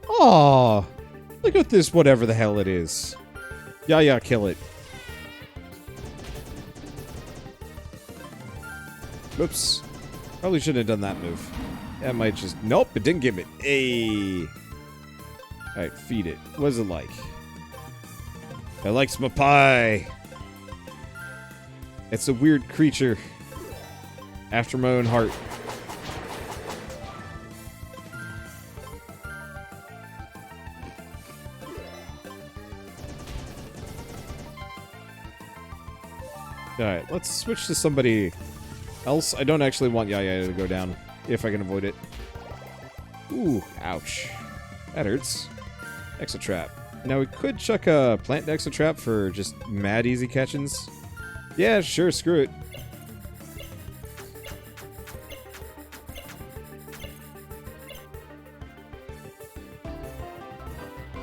Aw, look at this whatever the hell it is. Yeah, kill it. Whoops. Probably shouldn't have done that move. That might just... Nope, it didn't give it. Ayy. Alright, feed it. What is it like? It likes my pie. It's a weird creature. After my own heart. Alright, let's switch to somebody else. I don't actually want Yaya to go down, if I can avoid it. Ooh, ouch. That hurts. Exotrap. Now we could chuck a plant Exotrap for just mad easy catchings. Yeah, sure, screw it.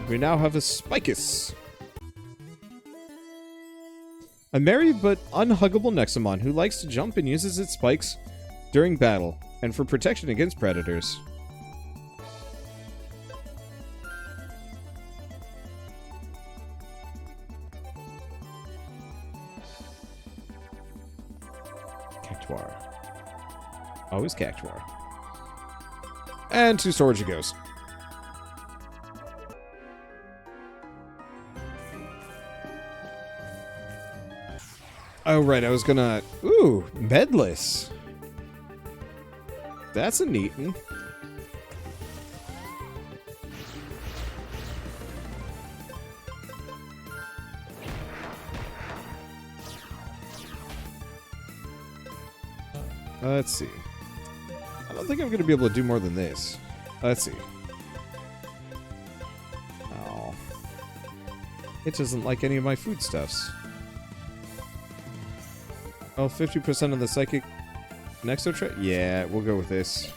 We now have a Spicus. A merry but unhuggable Nexomon who likes to jump and uses its spikes during battle and for protection against predators. Cactuar. Always Cactuar. And 2 storage it goes. Oh, right, I was gonna... Ooh, Medless. That's a neat one. Let's see. I don't think I'm gonna be able to do more than this. Let's see. Oh. It doesn't like any of my foodstuffs. Oh, 50% of the psychic Nexotrap? Yeah, we'll go with this.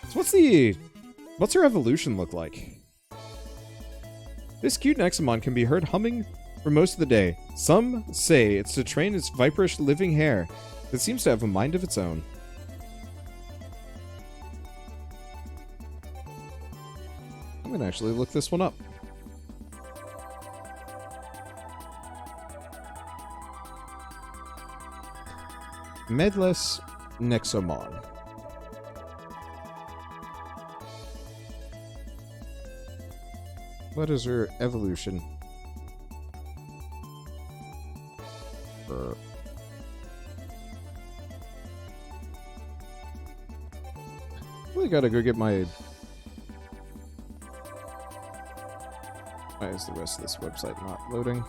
So what's her evolution look like? This cute Nexomon can be heard humming for most of the day. Some say it's to train its viperish living hair that seems to have a mind of its own. I'm gonna actually look this one up. Medless Nexomon. What is her evolution? Really gotta go get my... Why is the rest of this website not loading?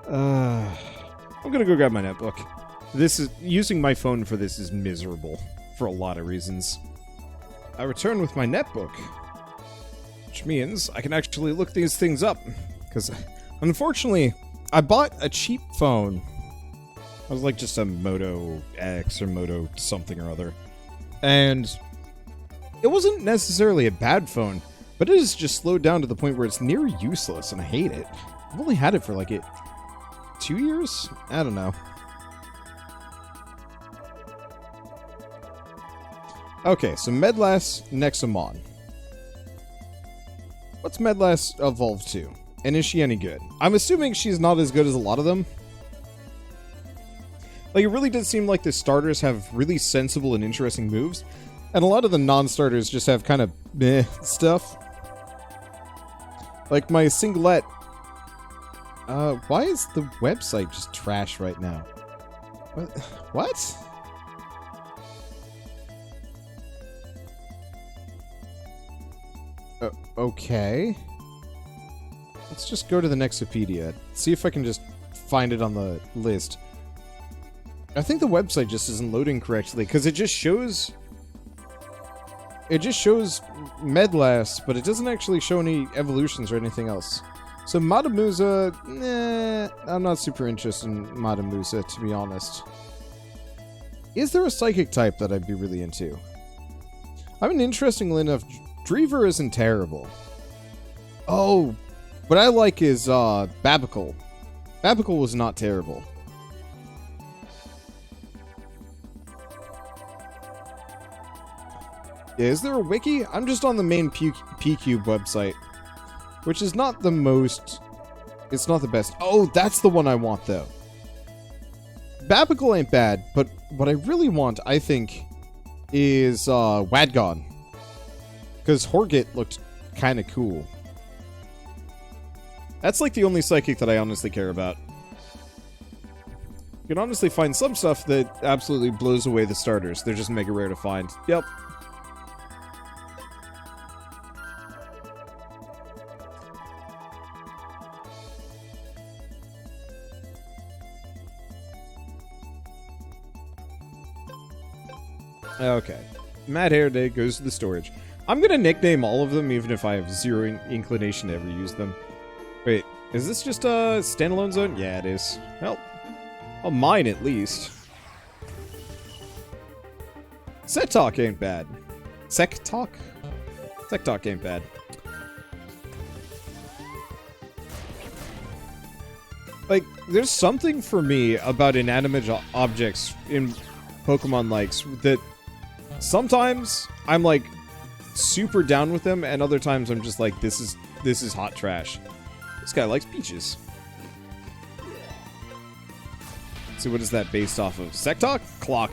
I'm gonna go grab my netbook. This is... Using my phone for this is miserable. For a lot of reasons. I return with my netbook. Which means I can actually look these things up. Because, unfortunately, I bought a cheap phone. It was like just a Moto X or Moto something or other. And... it wasn't necessarily a bad phone, but it has just slowed down to the point where it's near useless, and I hate it. I've only had it for like 2 years? I don't know. Okay, so Medless Nexomon. What's Medless evolved to? And is she any good? I'm assuming she's not as good as a lot of them. Like, it really does seem like the starters have really sensible and interesting moves. And a lot of the non-starters just have kind of meh stuff. Like my singlet. Why is the website just trash right now? What? Okay. Let's just go to the Nexopedia. See if I can just find it on the list. I think the website just isn't loading correctly, because it just shows... It just shows Medless, but it doesn't actually show any evolutions or anything else. So Madamusa, I'm not super interested in Madamusa, to be honest. Is there a psychic type that I'd be really into? I mean, interestingly enough, Dreaver isn't terrible. Oh, What I like is Babicle. Babicle was not terrible. Yeah, is there a wiki? I'm just on the main PCube website, which is not the most... It's not the best. Oh, that's the one I want, though. Babicle ain't bad, but what I really want, I think, is Wadgon. Because Horgit looked kind of cool. That's like the only psychic that I honestly care about. You can honestly find some stuff that absolutely blows away the starters. They're just mega rare to find. Yep. Okay. Mad Hair Day goes to the storage. I'm gonna nickname all of them, even if I have zero inclination to ever use them. Wait, is this just a standalone zone? Yeah, it is. Well, mine at least. Set Talk ain't bad. Sec Talk? Sec Talk ain't bad. Like, there's something for me about inanimate objects in Pokemon likes that sometimes I'm like super down with them, and other times I'm just like, this is hot trash. This guy likes peaches. Let's see, what is that based off of? Sectalk? Clock.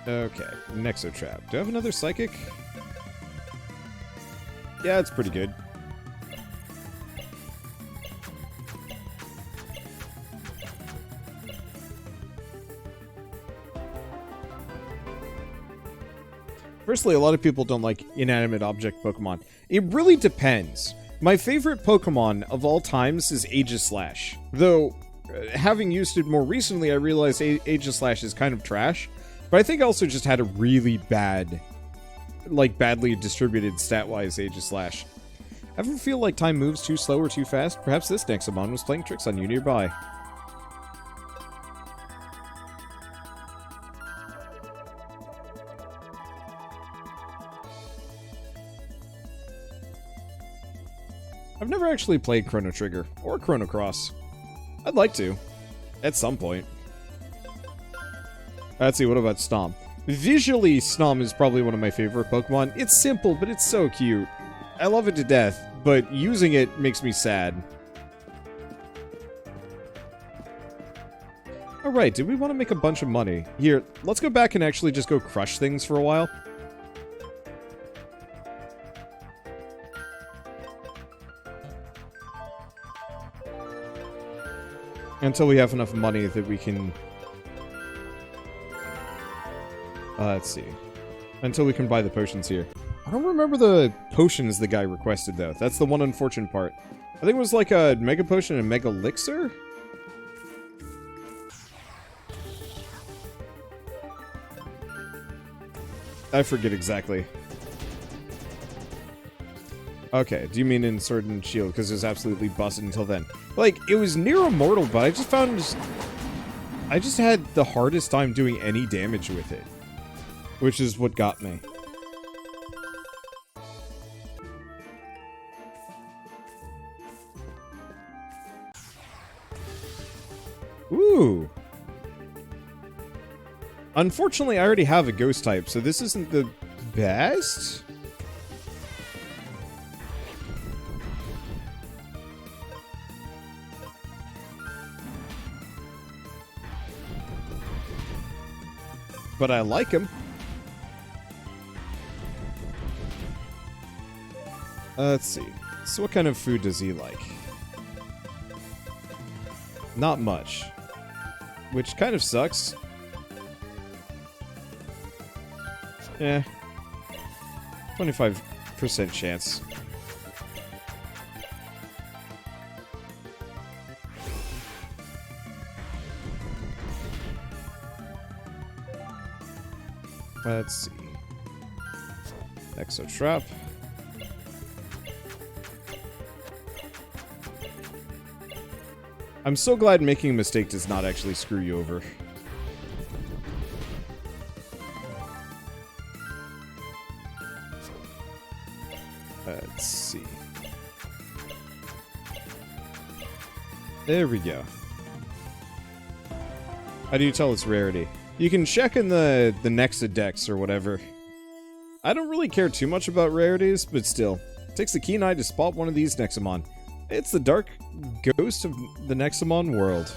Okay, Nexotrap. Do I have another Psychic? Yeah, it's pretty good. Firstly, a lot of people don't like inanimate object Pokemon. It really depends. My favorite Pokemon of all times is Aegislash. Though, having used it more recently, I realized Aegislash is kind of trash. But I think I also just had a really bad, like badly distributed stat-wise Aegislash. Ever feel like time moves too slow or too fast? Perhaps this Nexomon was playing tricks on you nearby. I've never actually played Chrono Trigger or Chrono Cross. I'd like to, at some point. Let's see, what about Snom? Visually, Snom is probably one of my favorite Pokemon. It's simple, but it's so cute. I love it to death, but using it makes me sad. Alright, did we want to make a bunch of money? Here, let's go back and actually just go crush things for a while. Until we have enough money that we can... let's see. Until we can buy the potions here. I don't remember the potions the guy requested, though. That's the one unfortunate part. I think it was like a Mega Potion and Mega Elixir? I forget exactly. Okay, do you mean in Sword and Shield? Because it was absolutely busted until then. Like, it was near immortal, but I just found... I just had the hardest time doing any damage with it. Which is what got me. Ooh! Unfortunately, I already have a Ghost type, so this isn't the best? But I like him. Let's see. So what kind of food does he like? Not much. Which kind of sucks. Eh. 25% chance. Let's see. Exotrap. I'm so glad making a mistake does not actually screw you over. Let's see. There we go. How do you tell its rarity? You can check in the Nexodex or whatever. I don't really care too much about rarities, but still. It takes a keen eye to spot one of these Nexomon. It's the dark ghost of the Nexomon world.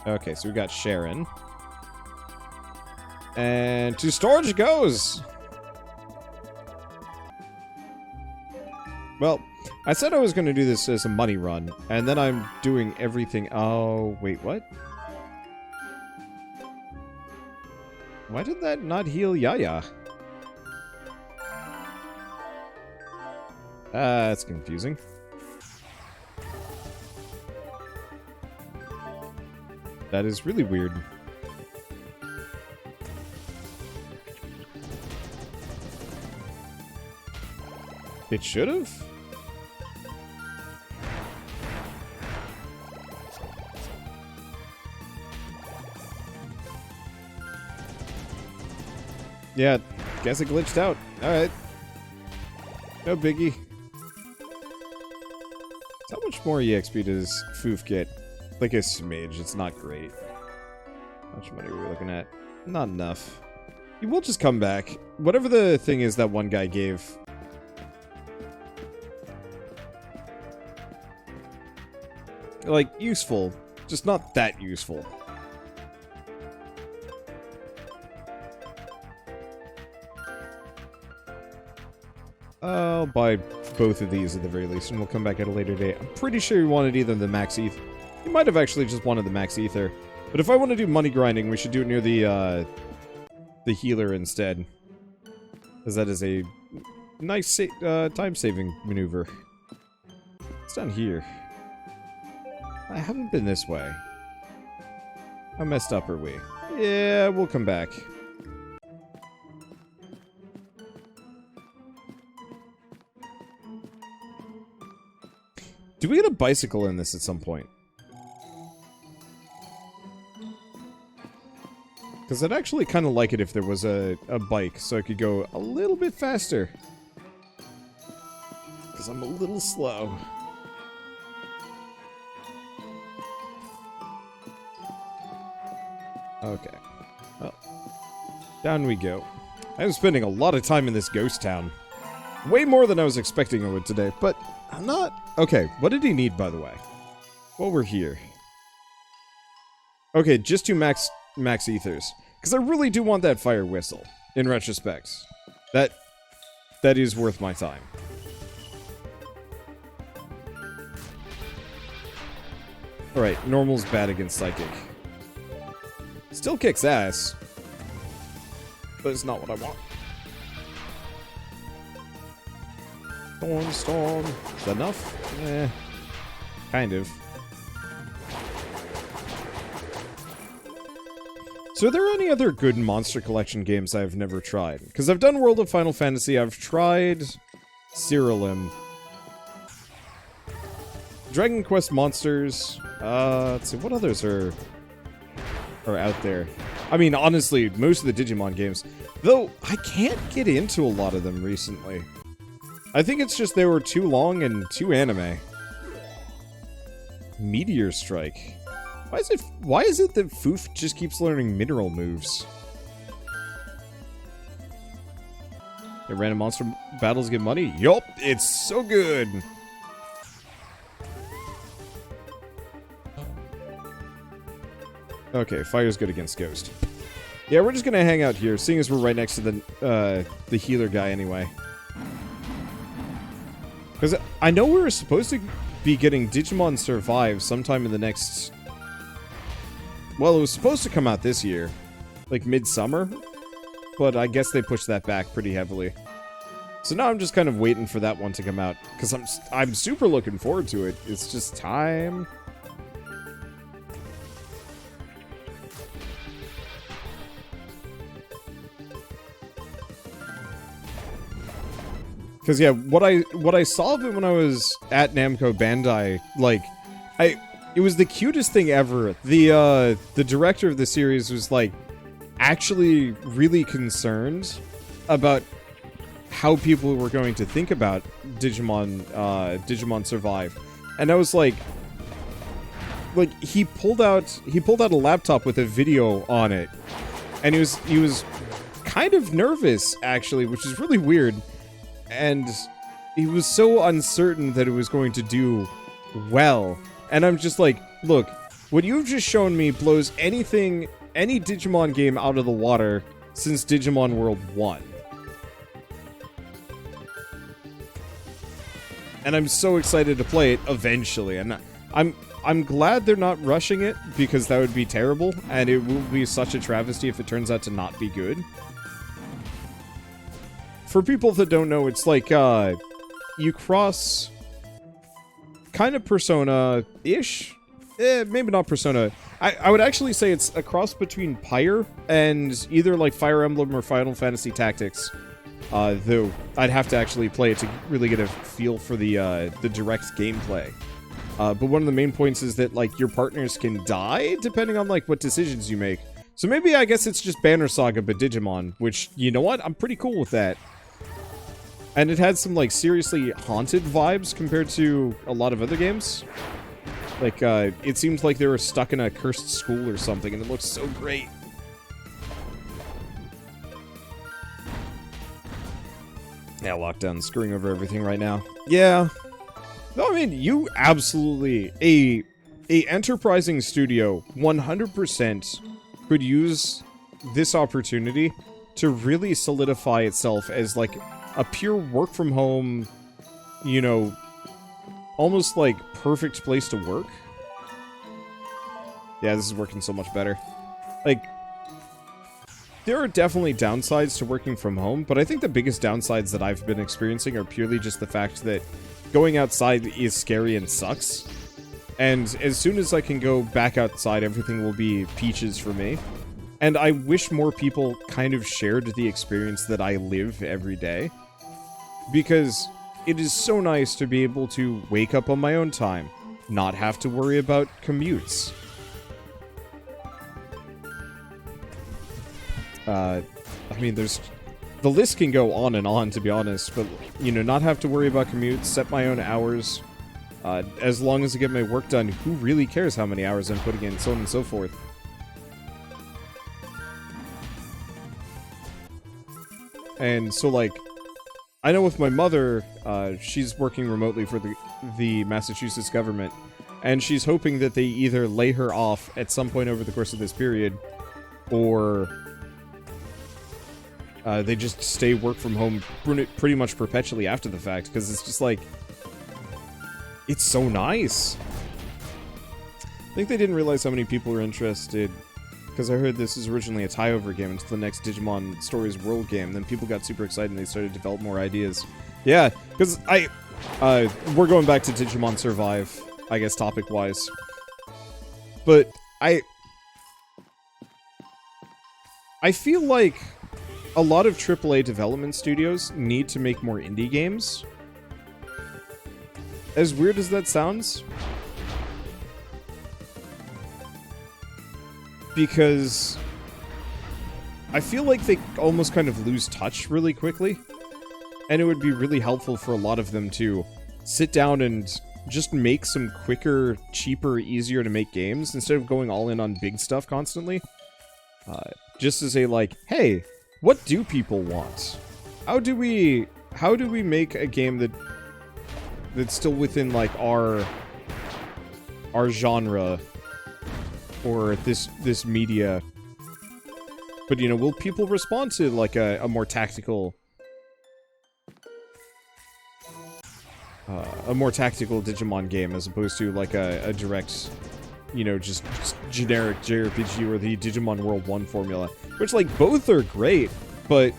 Okay, so we got Sharon. And to storage it goes! Well, I said I was going to do this as a money run, and then I'm doing everything... Oh, wait, what? Why did that not heal Yaya? That's confusing. That is really weird. It should have? Yeah, guess it glitched out. Alright. No biggie. How much more EXP does Foof get? Like a smidge, it's not great. How much money are we looking at? Not enough. He will just come back. Whatever the thing is that one guy gave. Like, useful. Just not that useful. I'll buy both of these at the very least, and we'll come back at a later date. I'm pretty sure he wanted either the max ETH. He might have actually just wanted the max ether. But if I want to do money grinding, we should do it near the healer instead. As that is a nice time-saving maneuver. It's down here. I haven't been this way. How messed up are we? Yeah, we'll come back. Do we get a bicycle in this at some point? Because I'd actually kind of like it if there was a bike, so I could go a little bit faster. Because I'm a little slow. Okay. Well, down we go. I'm spending a lot of time in this ghost town. Way more than I was expecting I would today, but I'm not... Okay, what did he need, by the way? While we're here. Okay, just 2 max ethers. Because I really do want that fire whistle, in retrospect. That is worth my time. Alright, normal's bad against psychic. Still kicks ass. But it's not what I want. Storm. Is that enough? Eh. Kind of. So are there any other good Monster Collection games I've never tried? Because I've done World of Final Fantasy, I've tried Cyrilum. Dragon Quest Monsters. Let's see, what others are out there? I mean, honestly, most of the Digimon games. Though, I can't get into a lot of them recently. I think it's just they were too long and too anime. Meteor Strike. Why is it that Foof just keeps learning mineral moves? The random monster battles get money? Yup, it's so good! Okay, fire's good against Ghost. Yeah, we're just gonna hang out here, seeing as we're right next to the healer guy anyway. Because I know we were supposed to be getting Digimon Survive sometime in the next... Well, it was supposed to come out this year. Like, midsummer. But I guess they pushed that back pretty heavily. So now I'm just kind of waiting for that one to come out. Because I'm super looking forward to it. It's just time. Because yeah, what I saw of it when I was at Namco Bandai, like, it was the cutest thing ever. The director of the series was like actually really concerned about how people were going to think about Digimon Survive, and I was like he pulled out a laptop with a video on it, and he was kind of nervous actually, which is really weird. And he was so uncertain that it was going to do well. And I'm just like, look, what you've just shown me blows any Digimon game out of the water since Digimon World 1. And I'm so excited to play it eventually. And I'm glad they're not rushing it, because that would be terrible, and it will be such a travesty if it turns out to not be good. For people that don't know, it's like, you cross kind of Persona-ish? Maybe not Persona. I would actually say it's a cross between Pyre and either like Fire Emblem or Final Fantasy Tactics. Though I'd have to actually play it to really get a feel for the direct gameplay. But one of the main points is that, like, your partners can die depending on, like, what decisions you make. So maybe I guess it's just Banner Saga but Digimon, which, you know what? I'm pretty cool with that. And it had some, like, seriously haunted vibes compared to a lot of other games. Like, it seems like they were stuck in a cursed school or something, and it looks so great. Yeah, lockdown screwing over everything right now. Yeah. No, I mean, you absolutely... A enterprising studio 100% could use this opportunity to really solidify itself as, like, a pure work-from-home, you know, almost, like, perfect place to work. Yeah, this is working so much better. Like, there are definitely downsides to working from home, but I think the biggest downsides that I've been experiencing are purely just the fact that going outside is scary and sucks. And as soon as I can go back outside, everything will be peaches for me. And I wish more people kind of shared the experience that I live every day. Because it is so nice to be able to wake up on my own time, not have to worry about commutes. I mean, the list can go on and on, to be honest, but, you know, not have to worry about commutes, set my own hours, as long as I get my work done, who really cares how many hours I'm putting in, so on and so forth. And so, like, I know with my mother, she's working remotely for the Massachusetts government, and she's hoping that they either lay her off at some point over the course of this period, or they just stay work from home pretty much perpetually after the fact, because it's just like, it's so nice. I think they didn't realize how many people were interested, because I heard this is originally a tie-over game into the next Digimon Stories World game. Then people got super excited and they started to develop more ideas. Yeah, because we're going back to Digimon Survive, I guess, topic-wise. But I feel like a lot of AAA development studios need to make more indie games. As weird as that sounds, because I feel like they almost kind of lose touch really quickly, and it would be really helpful for a lot of them to sit down and just make some quicker, cheaper, easier to make games instead of going all in on big stuff constantly. Just to say, like, hey, what do people want? How do we make a game that's still within, like, our genre or this media, but, you know, will people respond to, like, a more tactical Digimon game as opposed to, like, a direct, you know, just generic JRPG or the Digimon World 1 formula, which, like, both are great, but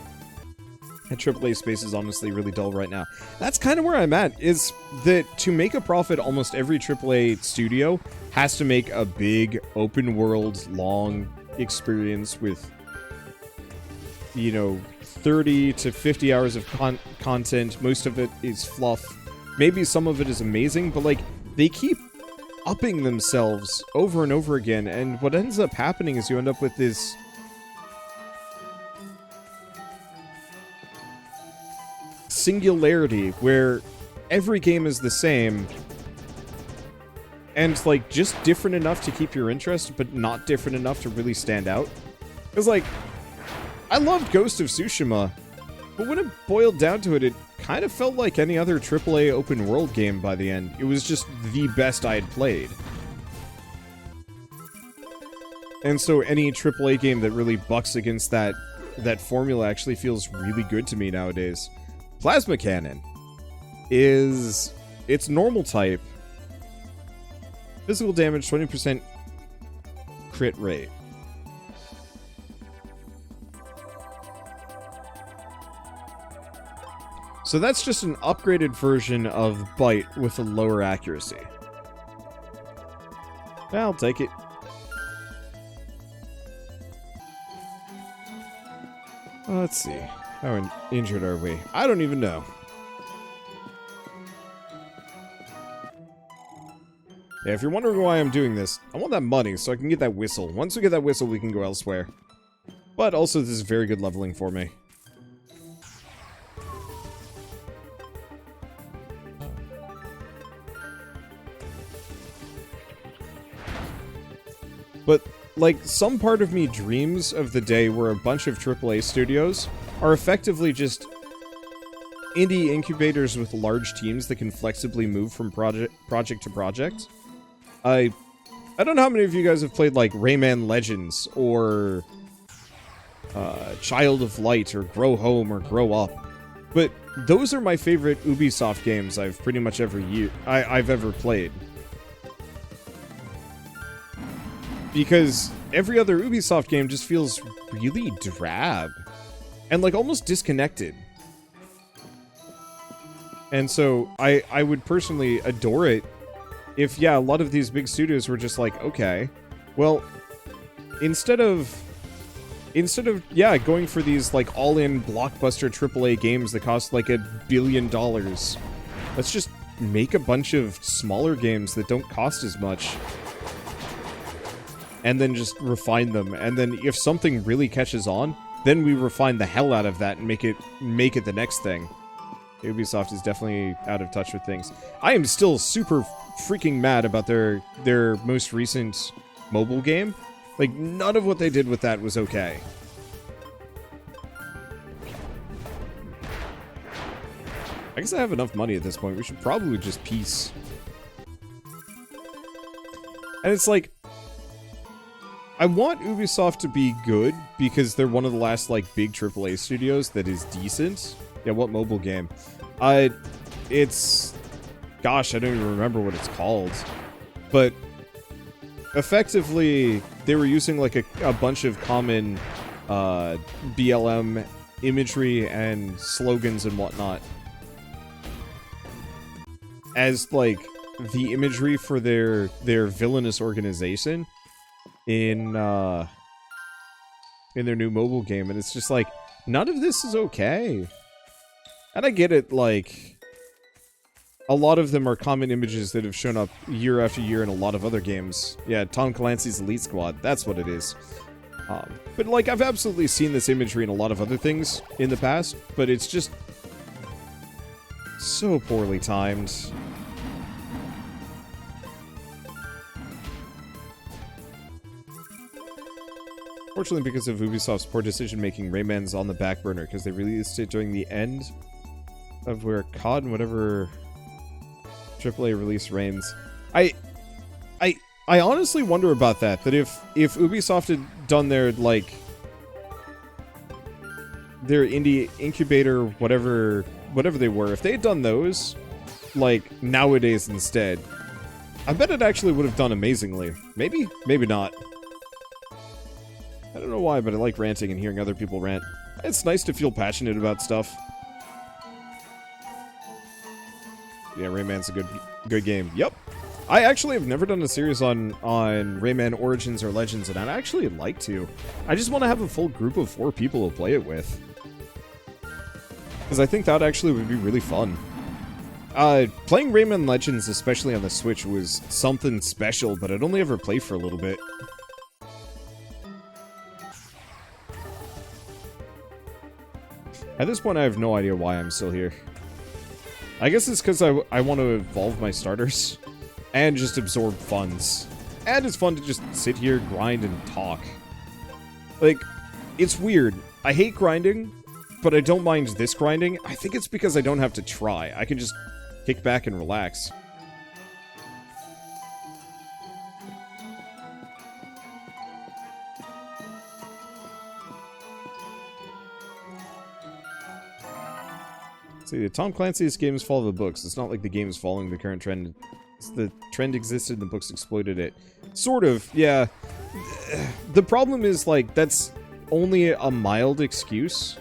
the AAA space is honestly really dull right now. That's kind of where I'm at, is that to make a profit, almost every AAA studio has to make a big, open-world, long experience with, you know, 30 to 50 hours of content. Most of it is fluff. Maybe some of it is amazing, but like, they keep upping themselves over and over again, and what ends up happening is you end up with this singularity where every game is the same and like just different enough to keep your interest but not different enough to really stand out. Because like, I loved Ghost of Tsushima, but when it boiled down to it, it kind of felt like any other AAA open world game by the end. It was just the best I had played. And so any AAA game that really bucks against that formula actually feels really good to me nowadays. Plasma Cannon is... it's normal type. Physical damage, 20% crit rate. So that's just an upgraded version of Bite with a lower accuracy. I'll take it. Let's see. How injured are we? I don't even know. Yeah, if you're wondering why I'm doing this, I want that money so I can get that whistle. Once we get that whistle, we can go elsewhere. But also, this is very good leveling for me. But, like, some part of me dreams of the day where a bunch of AAA studios are effectively just indie incubators with large teams that can flexibly move from project to project. I don't know how many of you guys have played, like, Rayman Legends, or Child of Light, or Grow Home, or Grow Up. But those are my favorite Ubisoft games I've pretty much I've ever played. Because every other Ubisoft game just feels really drab. And, like, almost disconnected. And so, I would personally adore it if, yeah, a lot of these big studios were just like, okay, well, instead of, yeah, going for these, like, all-in blockbuster AAA games that cost, like, $1 billion, let's just make a bunch of smaller games that don't cost as much. And then just refine them. And then if something really catches on, then we refine the hell out of that and make it the next thing. Ubisoft is definitely out of touch with things. I am still super freaking mad about their most recent mobile game. Like, none of what they did with that was okay. I guess I have enough money at this point. We should probably just peace. And it's like, I want Ubisoft to be good because they're one of the last, like, big AAA studios that is decent. Yeah, what mobile game? It's... gosh, I don't even remember what it's called. But effectively, they were using, like, a bunch of common BLM imagery and slogans and whatnot as, like, the imagery for their villainous organization in their new mobile game, and it's just like, none of this is okay. And I get it, like, a lot of them are common images that have shown up year after year in a lot of other games. Yeah, Tom Clancy's Elite Squad, that's what it is. But, like, I've absolutely seen this imagery in a lot of other things in the past, but it's just so poorly timed. Fortunately, because of Ubisoft's poor decision-making, Rayman's on the back burner, because they released it during the end of where COD and whatever AAA release reigns. I honestly wonder about that if Ubisoft had done their, like, their indie incubator, whatever they were, if they had done those, like, nowadays instead, I bet it actually would have done amazingly. Maybe? Maybe not. I don't know why, but I like ranting and hearing other people rant. It's nice to feel passionate about stuff. Yeah, Rayman's a good game. Yep. I actually have never done a series on Rayman Origins or Legends, and I'd actually like to. I just want to have a full group of 4 people to play it with. Because I think that actually would be really fun. Playing Rayman Legends, especially on the Switch, was something special, but I'd only ever play for a little bit. At this point, I have no idea why I'm still here. I guess it's because I want to evolve my starters. And just absorb funds. And it's fun to just sit here, grind, and talk. Like, it's weird. I hate grinding, but I don't mind this grinding. I think it's because I don't have to try. I can just kick back and relax. See, Tom Clancy's games follow the books. It's not like the game is following the current trend. The trend existed and the books exploited it. Sort of, yeah. The problem is, like, that's only a mild excuse.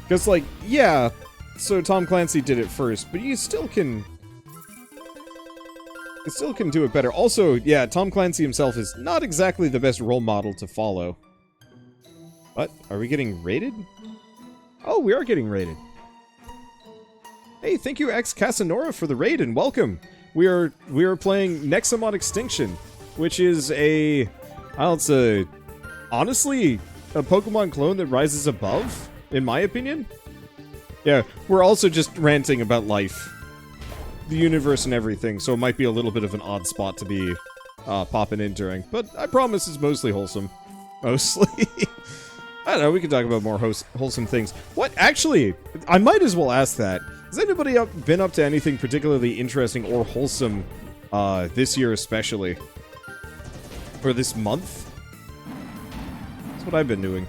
Because, like, yeah, so Tom Clancy did it first, but you still can... You still can do it better. Also, yeah, Tom Clancy himself is not exactly the best role model to follow. What? Are we getting raided? Oh, we are getting raided. Hey, thank you, X Casanora, for the raid, and welcome. We are playing Nexomon Extinction, which is honestly, a Pokemon clone that rises above, in my opinion. Yeah, we're also just ranting about life, the universe, and everything, so it might be a little bit of an odd spot to be popping in during, but I promise it's mostly wholesome. Mostly. I don't know, we can talk about more wholesome things. What? Actually, I might as well ask that. Has anybody been up to anything particularly interesting or wholesome this year especially? Or this month? That's what I've been doing.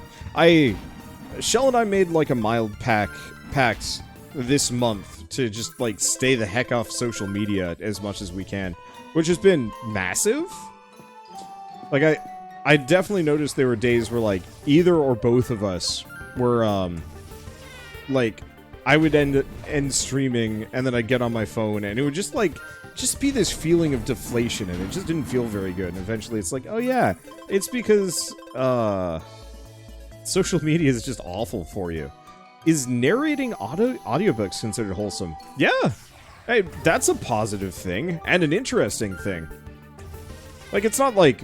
Shell and I made like a mild pact this month to just like stay the heck off social media as much as we can. Which has been massive. Like I definitely noticed there were days where, like, either or both of us were, like, I would end streaming, and then I'd get on my phone, and it would just, like, just be this feeling of deflation, and it just didn't feel very good, and eventually it's like, oh yeah, it's because, social media is just awful for you. Is narrating audiobooks considered wholesome? Yeah! Hey, that's a positive thing, and an interesting thing. Like, it's not like...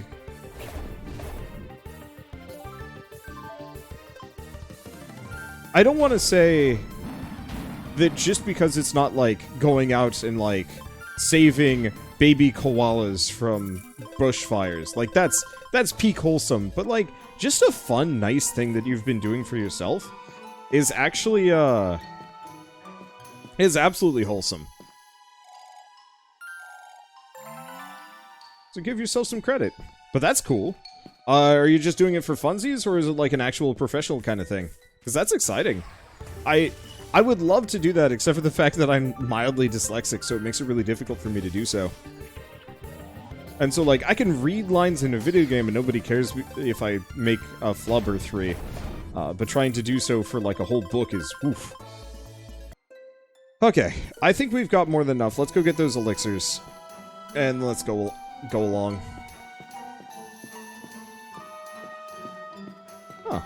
I don't want to say that just because it's not, like, going out and, like, saving baby koalas from bushfires. Like, that's peak wholesome. But, like, just a fun, nice thing that you've been doing for yourself is actually, is absolutely wholesome. So give yourself some credit. But that's cool. Are you just doing it for funsies, or is it, like, an actual professional kind of thing? Because that's exciting. I would love to do that, except for the fact that I'm mildly dyslexic, so it makes it really difficult for me to do so. And so, like, I can read lines in a video game and nobody cares if I make a flub or 3. But trying to do so for, like, a whole book is, oof. Okay, I think we've got more than enough. Let's go get those elixirs. And let's go along. Huh.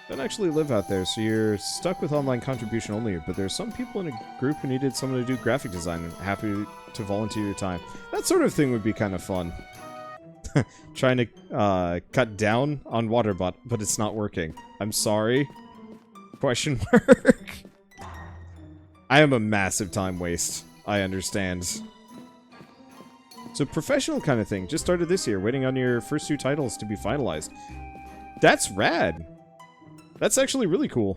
Don't actually live out there, so you're stuck with online contribution only, but there's some people in a group who needed someone to do graphic design and happy to volunteer your time. That sort of thing would be kind of fun. Trying to cut down on water but it's not working. I'm sorry? Question mark? I am a massive time waste. I understand. So professional kind of thing. Just started this year, waiting on your first 2 titles to be finalized. That's rad. That's actually really cool.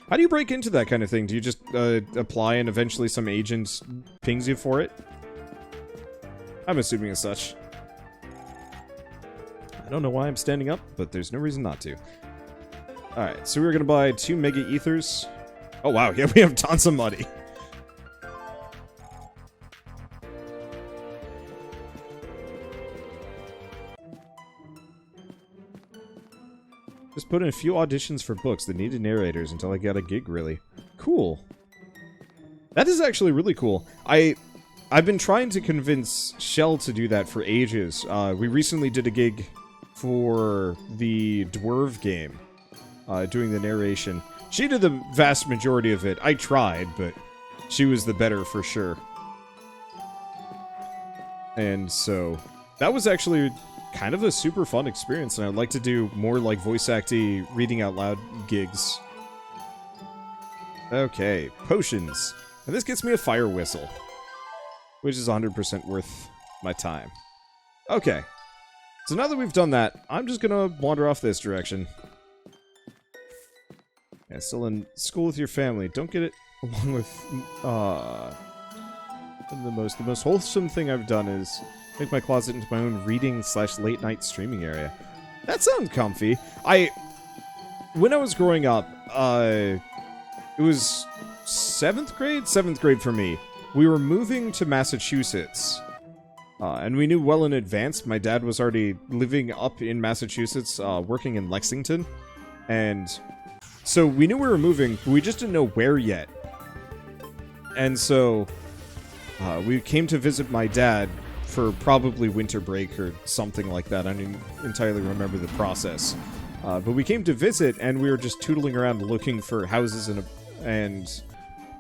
How do you break into that kind of thing? Do you just apply and eventually some agent pings you for it? I'm assuming as such. I don't know why I'm standing up, but there's no reason not to. Alright, so we're gonna buy 2 Mega Ethers. Oh wow, yeah, we have tons of money. Just put in a few auditions for books that needed narrators until I got a gig, really. Cool. That is actually really cool. I've been trying to convince Shell to do that for ages. We recently did a gig for the Dwarf game, doing the narration. She did the vast majority of it. I tried, but she was the better for sure. And so, that was actually kind of a super fun experience, and I'd like to do more like voice acty, reading out loud gigs. Okay, potions. And this gets me a fire whistle, which is 100% worth my time. Okay, so now that we've done that, I'm just gonna wander off this direction. Yeah, still in school with your family. Don't get it along with, the most wholesome thing I've done is make my closet into my own reading/late night streaming area. That sounds comfy. When I was growing up, it was 7th grade? 7th grade for me. We were moving to Massachusetts. And we knew well in advance. My dad was already living up in Massachusetts, working in Lexington. And so we knew we were moving, but we just didn't know where yet. And so we came to visit my dad for probably winter break or something like that. I don't entirely remember the process. But we came to visit, and we were just tootling around looking for houses and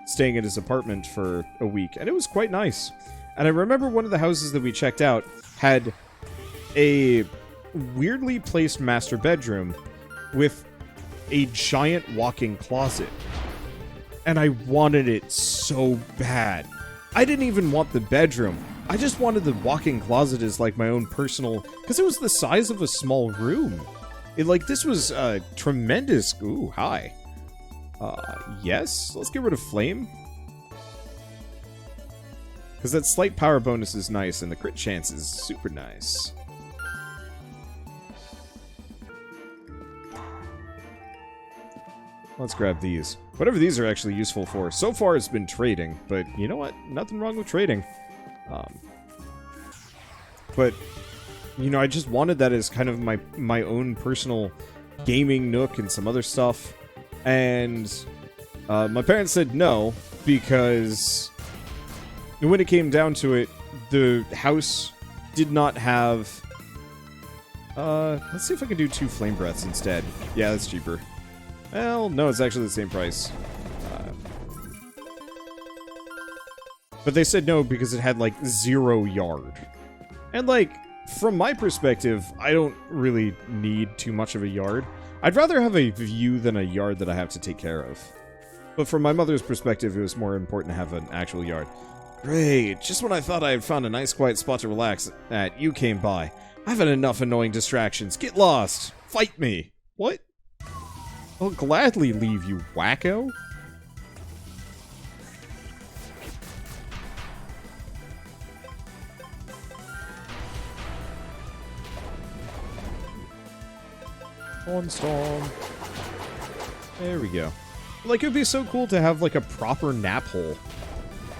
staying at his apartment for a week. And it was quite nice. And I remember one of the houses that we checked out had a weirdly placed master bedroom with a giant walk-in closet. And I wanted it so bad. I didn't even want the bedroom. I just wanted the walk-in closet as like my own personal, because it was the size of a small room. This was tremendous. Ooh, hi. Yes, let's get rid of flame. Because that slight power bonus is nice, and the crit chance is super nice. Let's grab these. Whatever these are actually useful for. So far it's been trading, but you know what? Nothing wrong with trading. But, you know, I just wanted that as kind of my own personal gaming nook and some other stuff. And my parents said no, because when it came down to it, the house did not have... let's see if I can do 2 flame breaths instead. Yeah, that's cheaper. Well, no, it's actually the same price. But they said no because it had, like, 0 yard. And, like, from my perspective, I don't really need too much of a yard. I'd rather have a view than a yard that I have to take care of. But from my mother's perspective, it was more important to have an actual yard. Great, just when I thought I had found a nice quiet spot to relax at, you came by. I've had enough annoying distractions. Get lost! Fight me! What? I'll gladly leave, you wacko. On storm. There we go. Like, it would be so cool to have, like, a proper nap hole.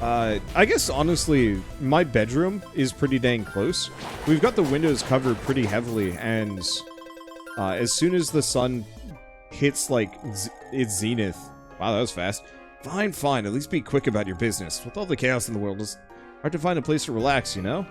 I guess, honestly, my bedroom is pretty dang close. We've got the windows covered pretty heavily, and as soon as the sun hits, like, its zenith... Wow, that was fast. Fine, fine. At least be quick about your business. With all the chaos in the world, it's hard to find a place to relax, you know?